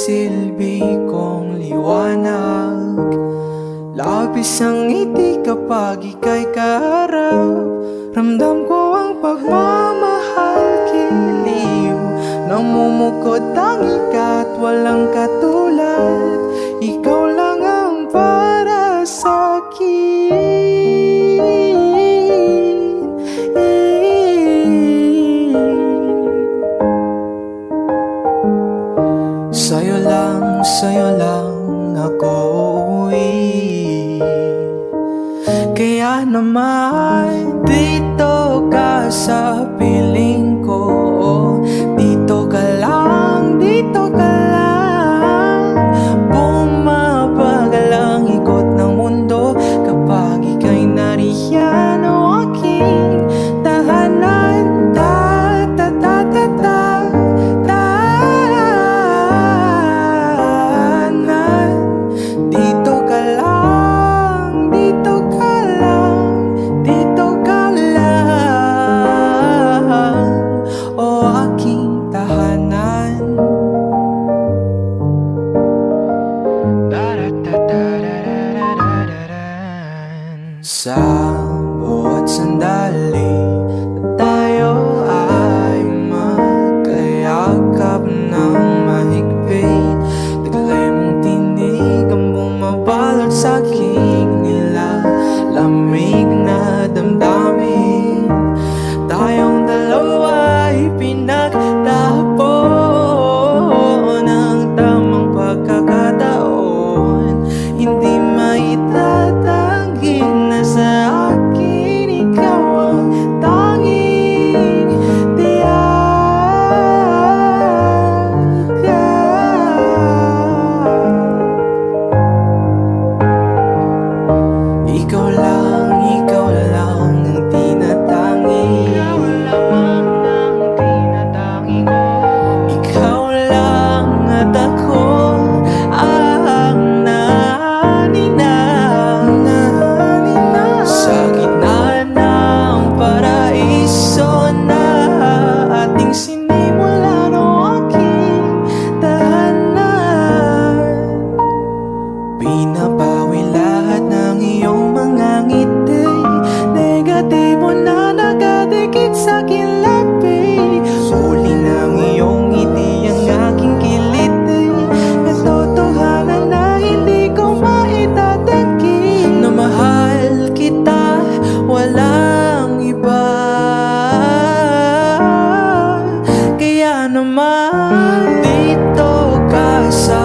silbi kong liwanag. Labis ang ngiti kapag ika'y kaharap. Ramdam ko ang pagmamahal, kiliw. Namumukod ang ikat, walang katulad. Ikaw lang ang para sa'kin. Sa'yo lang ako uuwi. Kaya naman dito ka sa piling ko. Dito ka lang, dito ka lang. Bumabagal ang ikot ng mundo kapag ika'y nariyan o aking tahanan. Sa bawat sandali na tayo ay magkayakap ng mahigpit. Taglay mong tinig ang bumabalot sa aking nilalamig na damdamin. Tayong dalawa ay pinagtapon ng tamang pagkakataon. Hindi maitatanggi na sa akin ikaw ang tanging tiyaga. Ikaw lang ang tinatangi. Ikaw lang at ako ang sa gitna ng paraiso na ating sinimulan o aking tahanan. Pinapawi lahat ng iyong mga ngiti, negatibo na nakadikit sa aking labi. Suli ng iyong ngiti ang aking kiliti, katotohanan na hindi ko maitatanggi. Na mahal kita, walang iba. Kaya naman dito ka sa